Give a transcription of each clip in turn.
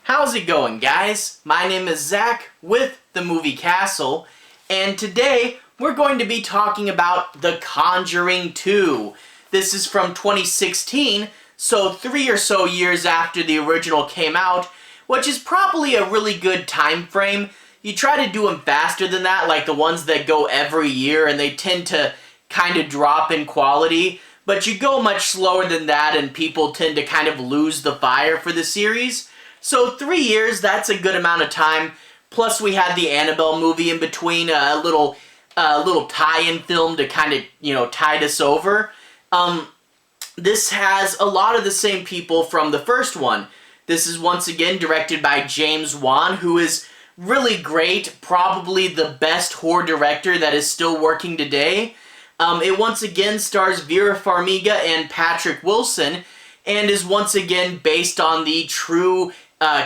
How's it going, guys? My name is Zach with the Movie Castle, and today we're going to be talking about The Conjuring 2. This is from 2016, so 3 or so years after the original came out, which is probably a really good time frame. You try to do them faster than that, like the ones that go every year, and they tend to kind of drop in quality, but you go much slower than that and people tend to kind of lose the fire for the series. So 3 years, that's a good amount of time. Plus we had the Annabelle movie in between, a little tie-in film to kind of, tide us over. This has a lot of the same people from the first one. This is once again directed by James Wan, who is really great, probably the best horror director that is still working today. It once again stars Vera Farmiga and Patrick Wilson, and is once again based on the true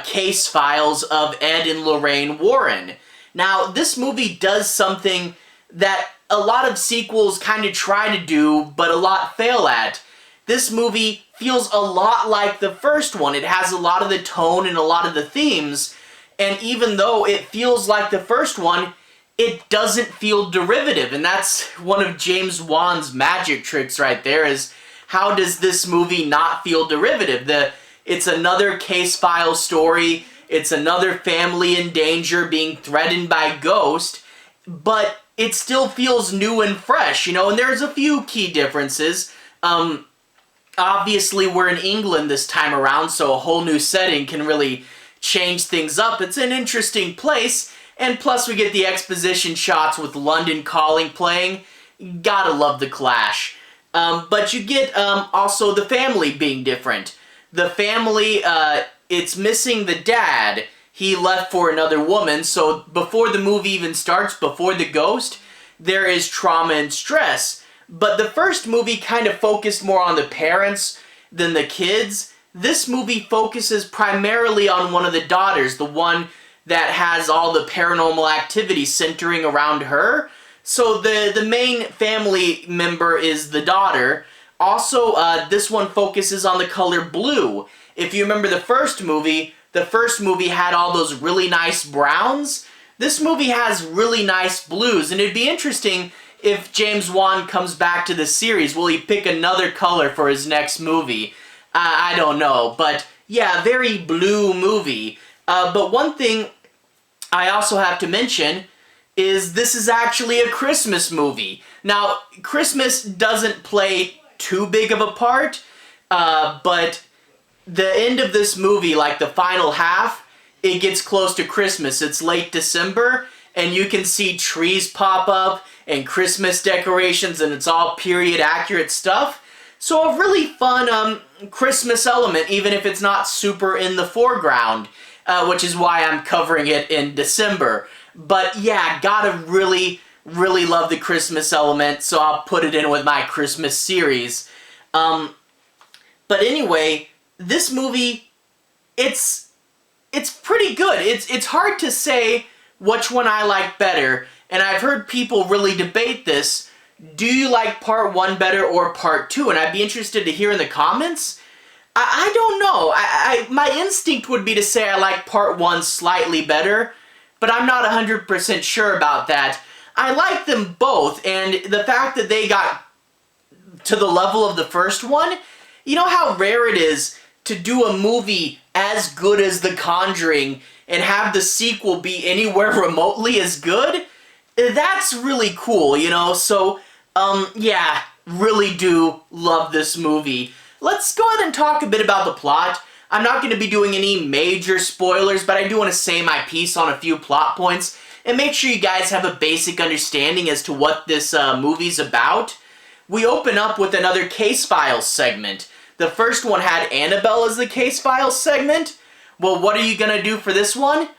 case files of Ed and Lorraine Warren. Now, this movie does something that a lot of sequels kind of try to do, but a lot fail at. This movie feels a lot like the first one. It has a lot of the tone and a lot of the themes, and even though it feels like the first one, it doesn't feel derivative, and that's one of James Wan's magic tricks right there, is how does this movie not feel derivative? It's another case file story, it's another family in danger being threatened by a ghost, but it still feels new and fresh, and there's a few key differences. Obviously we're in England this time around, so a whole new setting can really change things up. It's an interesting place, and plus we get the exposition shots with London Calling playing. Gotta love the clash. But you get also the family being different. The family, it's missing the dad. He left for another woman, so before the movie even starts, before the ghost, there is trauma and stress. But the first movie kind of focused more on the parents than the kids. This movie focuses primarily on one of the daughters, the one that has all the paranormal activity centering around her. So the main family member is the daughter. Also, this one focuses on the color blue. If you remember the first movie had all those really nice browns. This movie has really nice blues, and it'd be interesting if James Wan comes back to the series. Will he pick another color for his next movie? I don't know, but yeah, very blue movie. But one thing I also have to mention is this is actually a Christmas movie. Now, Christmas doesn't play too big of a part, but the end of this movie, like the final half, it gets close to Christmas. It's late December, and you can see trees pop up and Christmas decorations, and it's all period accurate stuff. So a really fun Christmas element, even if it's not super in the foreground, which is why I'm covering it in December. But yeah, gotta really love the Christmas element, so I'll put it in with my Christmas series. But anyway, this movie, it's pretty good. It's hard to say which one I like better, and I've heard people really debate this. Do you like part 1 better or part 2? And I'd be interested to hear in the comments. I don't know. My instinct would be to say I like part 1 slightly better, but I'm not 100% sure about that. I like them both, and the fact that they got to the level of the first one, you know how rare it is to do a movie as good as The Conjuring and have the sequel be anywhere remotely as good? That's really cool, so, yeah, really do love this movie. Let's go ahead and talk a bit about the plot. I'm not going to be doing any major spoilers, but I do want to say my piece on a few plot points and make sure you guys have a basic understanding as to what this movie's about. We open up with another case files segment. The first one had Annabelle as the case files segment. Well, what are you going to do for this one?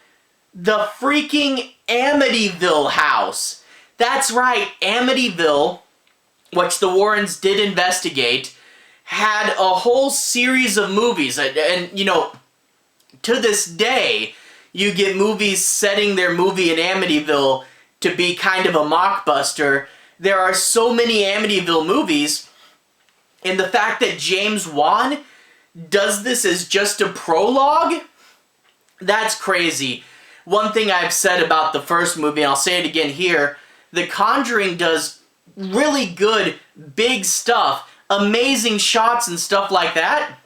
The freaking Amityville house. That's right, Amityville, which the Warrens did investigate, had a whole series of movies, and to this day, you get movies setting their movie in Amityville to be kind of a mockbuster. There are so many Amityville movies, and the fact that James Wan does this as just a prologue, That's crazy. One thing I've said about the first movie, and I'll say it again here, The Conjuring does really good, big stuff, amazing shots and stuff like that,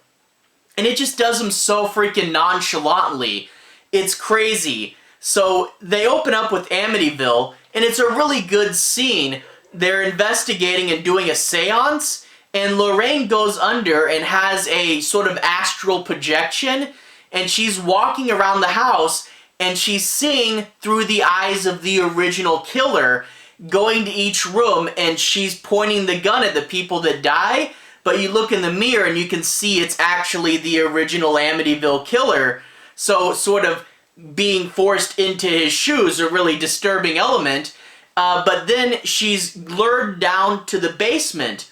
and it just does them so freaking nonchalantly. It's crazy. So they open up with Amityville, and it's a really good scene. They're investigating and doing a seance, and Lorraine goes under and has a sort of astral projection, and she's walking around the house, and she's seeing through the eyes of the original killer, going to each room, and she's pointing the gun at the people that die, but you look in the mirror and you can see it's actually the original Amityville killer. So sort of being forced into his shoes, a really disturbing element. But then she's lured down to the basement.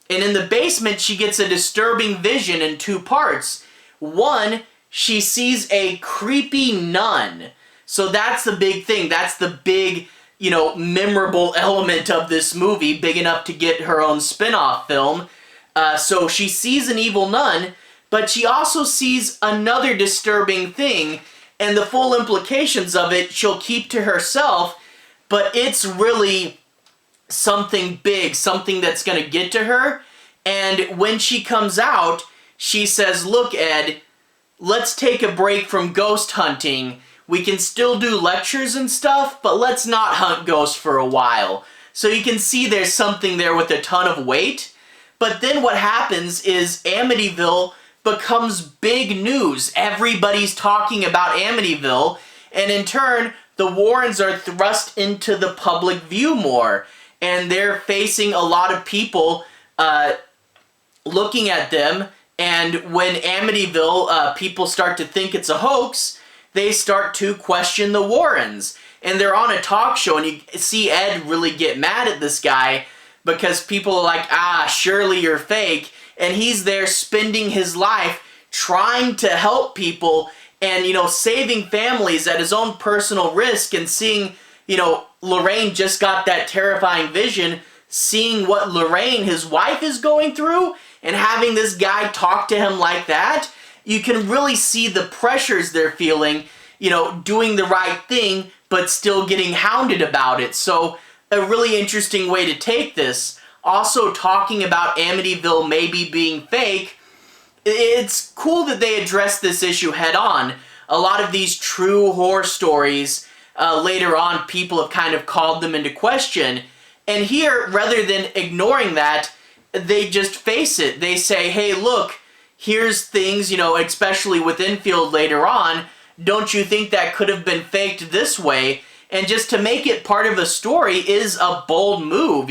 And in the basement, she gets a disturbing vision in two parts. One, she sees a creepy nun. So that's the big thing. That's the big, memorable element of this movie, big enough to get her own spin-off film. So she sees an evil nun, but she also sees another disturbing thing, and the full implications of it she'll keep to herself, but it's really something big, something that's going to get to her. And when she comes out, she says, "Look, Ed, let's take a break from ghost hunting. We can still do lectures and stuff, but let's not hunt ghosts for a while." So you can see there's something there with a ton of weight. But then what happens is Amityville becomes big news. Everybody's talking about Amityville, and in turn, the Warrens are thrust into the public view more, and they're facing a lot of people looking at them. And when Amityville people start to think it's a hoax, they start to question the Warrens. And they're on a talk show, and you see Ed really get mad at this guy because people are like, surely you're fake. And he's there spending his life trying to help people and, saving families at his own personal risk, and seeing, Lorraine just got that terrifying vision, seeing what Lorraine, his wife, is going through, and having this guy talk to him like that. You can really see the pressures they're feeling, doing the right thing, but still getting hounded about it. So a really interesting way to take this. Also talking about Amityville maybe being fake, it's cool that they address this issue head on. A lot of these true horror stories, later on, people have kind of called them into question. And here, rather than ignoring that, they just face it. They say, hey, look, here's things, especially with Infield later on, don't you think that could have been faked this way? And just to make it part of a story is a bold move,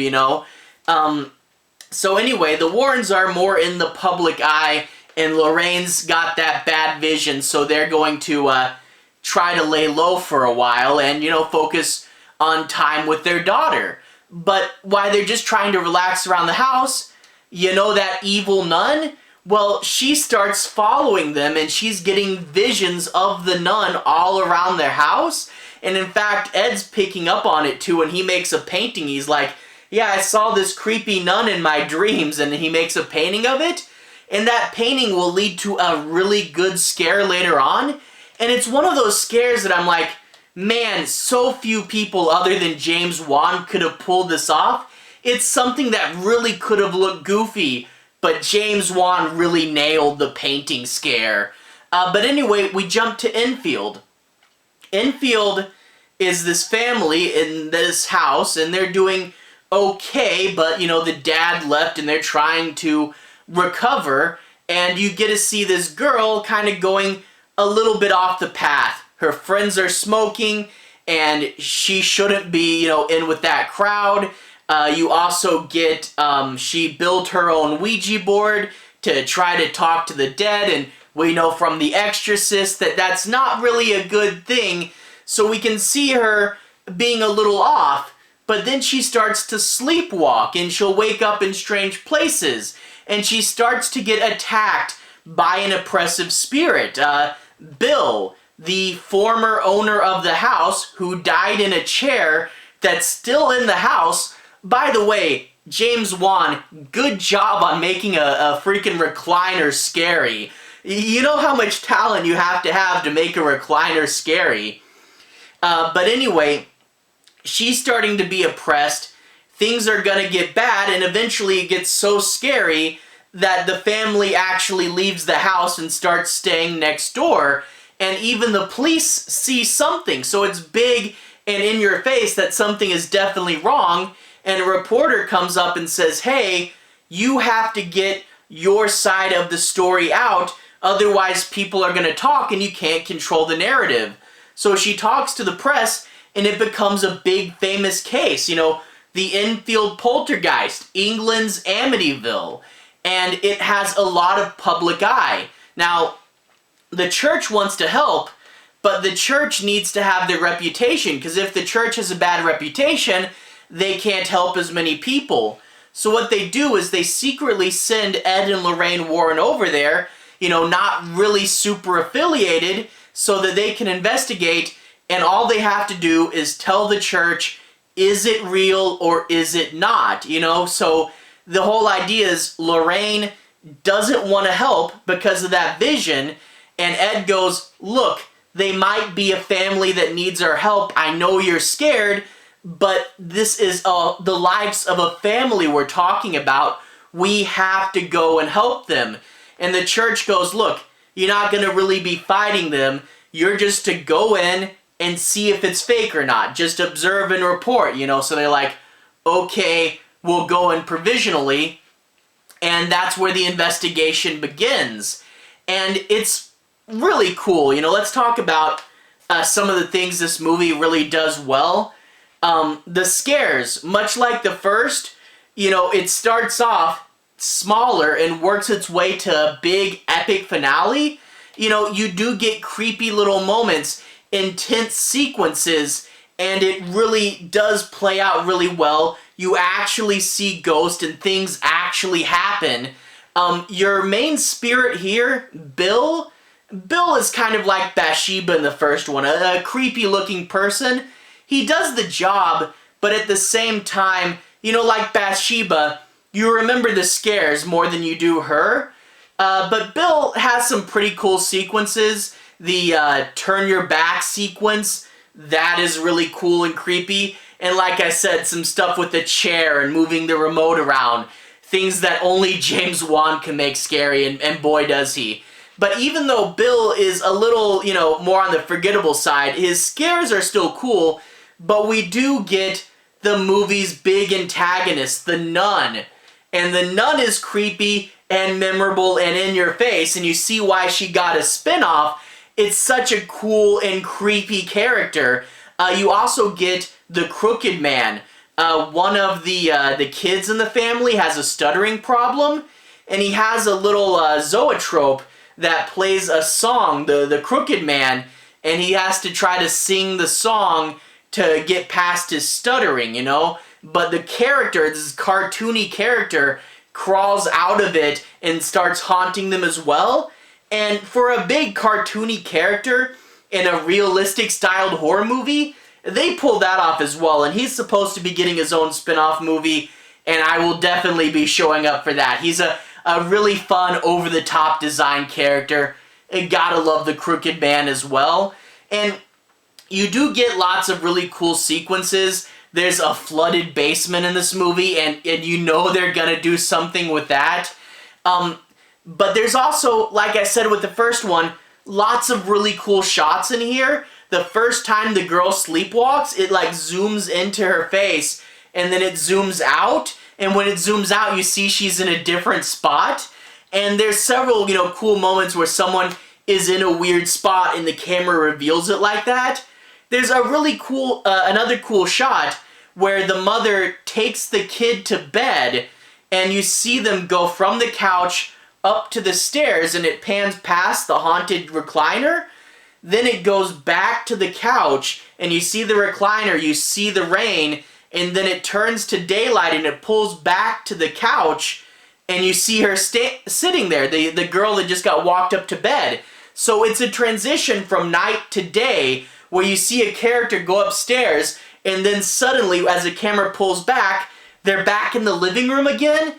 So anyway, the Warrens are more in the public eye, and Lorraine's got that bad vision, so they're going to try to lay low for a while and, focus on time with their daughter. But while they're just trying to relax around the house, that evil nun? Well, she starts following them, and she's getting visions of the nun all around their house. And in fact, Ed's picking up on it too, and he makes a painting. He's like, yeah, I saw this creepy nun in my dreams, and he makes a painting of it. And that painting will lead to a really good scare later on. And it's one of those scares that I'm like, man, so few people other than James Wan could have pulled this off. It's something that really could have looked goofy, but James Wan really nailed the painting scare. But anyway, we jump to Infield. Infield is this family in this house, and they're doing okay, but, the dad left, and they're trying to recover, and you get to see this girl kind of going a little bit off the path. Her friends are smoking, and she shouldn't be, in with that crowd. You also get, she built her own Ouija board to try to talk to the dead, and we know from The Exorcist that that's not really a good thing, so we can see her being a little off. But then she starts to sleepwalk, and she'll wake up in strange places, and she starts to get attacked by an oppressive spirit. Bill, the former owner of the house, who died in a chair that's still in the house. By the way, James Wan, good job on making a freaking recliner scary. You know how much talent you have to make a recliner scary. But anyway, she's starting to be oppressed. Things are gonna get bad, and eventually it gets so scary that the family actually leaves the house and starts staying next door. And even the police see something. So it's big and in your face that something is definitely wrong. And a reporter comes up and says, hey, you have to get your side of the story out. Otherwise, people are going to talk and you can't control the narrative. So she talks to the press and it becomes a big famous case. You know, the Infield poltergeist, England's Amityville. And it has a lot of public eye. Now, the church wants to help, but the church needs to have their reputation, because if the church has a bad reputation, they can't help as many people. So what they do is they secretly send Ed and Lorraine Warren over there, you know, not really super affiliated, so that they can investigate, and all they have to do is tell the church, is it real or is it not, you know? So the whole idea is Lorraine doesn't want to help because of that vision, and Ed goes, look, they might be a family that needs our help. I know you're scared, but this is the lives of a family we're talking about. We have to go and help them. And the church goes, look, you're not going to really be fighting them. You're just to go in and see if it's fake or not. Just observe and report, you know. So they're like, okay, we'll go in provisionally. And that's where the investigation begins. And it's really cool. You know, let's talk about some of the things this movie really does well. The scares, much like the first, you know, it starts off smaller and works its way to a big epic finale. You know, you do get creepy little moments, intense sequences, and it really does play out really well. You actually see ghosts and things actually happen. Your main spirit here, Bill is kind of like Bathsheba in the first one, a creepy looking person. He does the job, but at the same time, you know, like Bathsheba, you remember the scares more than you do her. But Bill has some pretty cool sequences. The turn your back sequence, that is really cool and creepy. And like I said, some stuff with the chair and moving the remote around. Things that only James Wan can make scary, and boy does he. But even though Bill is a little, you know, more on the forgettable side, his scares are still cool, but we do get the movie's big antagonist, the nun. And the nun is creepy and memorable and in your face, and you see why she got a spin-off. It's such a cool and creepy character. You also get the crooked man. One of the kids in the family has a stuttering problem, and he has a little zoetrope that plays a song, the crooked man, and he has to try to sing the song to get past his stuttering, you know? But the character, this cartoony character, crawls out of it and starts haunting them as well. And for a big cartoony character in a realistic styled horror movie, they pull that off as well. And he's supposed to be getting his own spin-off movie, and I will definitely be showing up for that. He's a really fun, over-the-top design character. And gotta love the crooked man as well. And you do get lots of really cool sequences. There's a flooded basement in this movie, and you know they're gonna do something with that. But there's also, like I said with the first one, lots of really cool shots in here. The first time the girl sleepwalks, it like zooms into her face, and then it zooms out. And when it zooms out, you see she's in a different spot. And there's several, you know, cool moments where someone is in a weird spot and the camera reveals it like that. There's a really cool, another cool shot where the mother takes the kid to bed, and you see them go from the couch up to the stairs, and it pans past the haunted recliner. Then it goes back to the couch, and you see the recliner, you see the rain, and then it turns to daylight, and it pulls back to the couch, and you see her sitting there, the girl that just got walked up to bed. So it's a transition from night to day, where you see a character go upstairs, and then suddenly, as the camera pulls back, they're back in the living room again.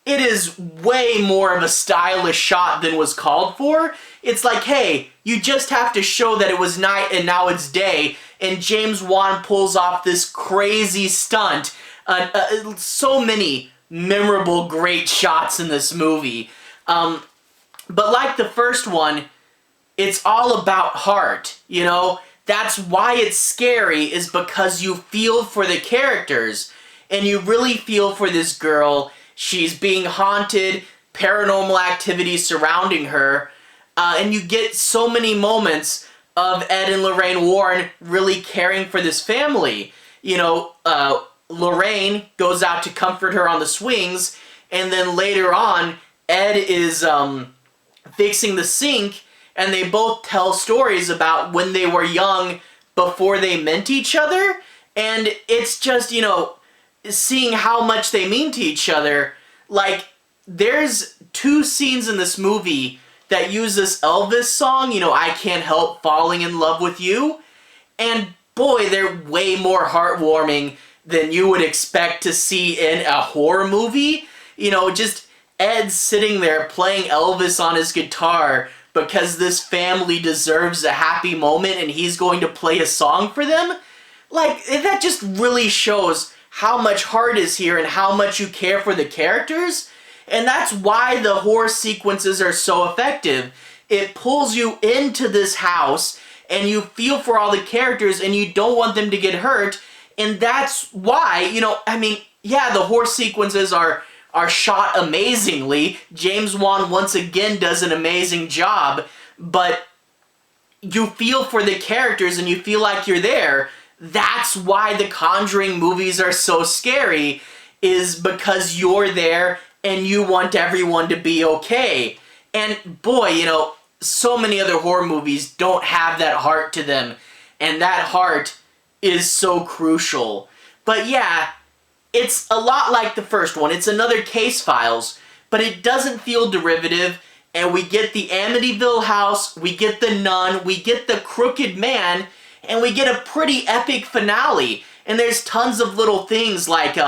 it is way more of a stylish shot than was called for. It's like, hey, you just have to show that it was night and now it's day, and James Wan pulls off this crazy stunt. So many memorable, great shots in this movie. But like the first one, it's all about heart, you know? That's why it's scary, is because you feel for the characters. And you really feel for this girl. She's being haunted, paranormal activity surrounding her. And you get so many moments of Ed and Lorraine Warren really caring for this family. You know, Lorraine goes out to comfort her on the swings, and then later on, Ed is fixing the sink, and they both tell stories about when they were young before they met each other. And it's just, you know, seeing how much they mean to each other. Like, there's 2 scenes in this movie that use this Elvis song, you know, I Can't Help Falling in Love with You. And boy, they're way more heartwarming than you would expect to see in a horror movie. You know, just Ed sitting there playing Elvis on his guitar because this family deserves a happy moment and he's going to play a song for them. Like, that just really shows how much heart is here and how much you care for the characters. And that's why the horror sequences are so effective. It pulls you into this house and you feel for all the characters and you don't want them to get hurt. And that's why, you know, I mean, yeah, the horror sequences are shot amazingly. James Wan once again does an amazing job, but you feel for the characters and you feel like you're there. That's why the Conjuring movies are so scary, is because you're there and you want everyone to be okay. And boy, you know, so many other horror movies don't have that heart to them, and that heart is so crucial. But yeah, it's a lot like the first one. It's another case files, but it doesn't feel derivative, and we get the Amityville house, we get the nun, we get the crooked man, and we get a pretty epic finale. And there's tons of little things like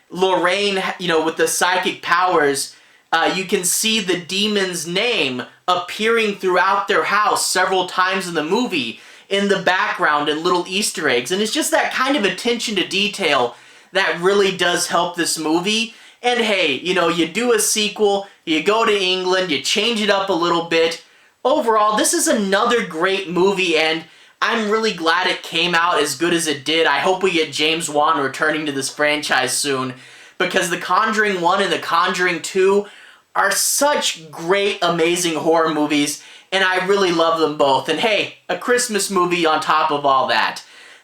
Lorraine, you know, with the psychic powers, you can see the demon's name appearing throughout their house several times in the movie, in the background, and little Easter eggs. And it's just that kind of attention to detail that really does help this movie. And hey, you know, you do a sequel, you go to England, you change it up a little bit. Overall, this is another great movie, and I'm really glad it came out as good as it did. I hope we get James Wan returning to this franchise soon, because The Conjuring 1 and The Conjuring 2 are such great, amazing horror movies, and I really love them both. And hey, a Christmas movie on top of all that.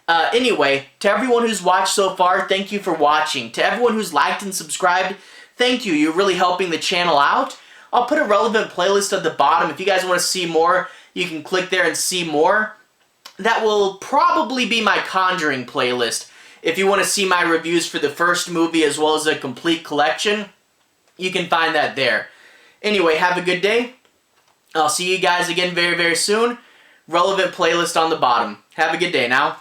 Anyway, to everyone who's watched so far, thank you for watching. To everyone who's liked and subscribed, thank you. You're really helping the channel out. I'll put a relevant playlist at the bottom. If you guys want to see more, you can click there and see more. That will probably be my Conjuring playlist. If you want to see my reviews for the first movie as well as a complete collection, you can find that there. Anyway, have a good day. I'll see you guys again very, very soon. Relevant playlist on the bottom. Have a good day now.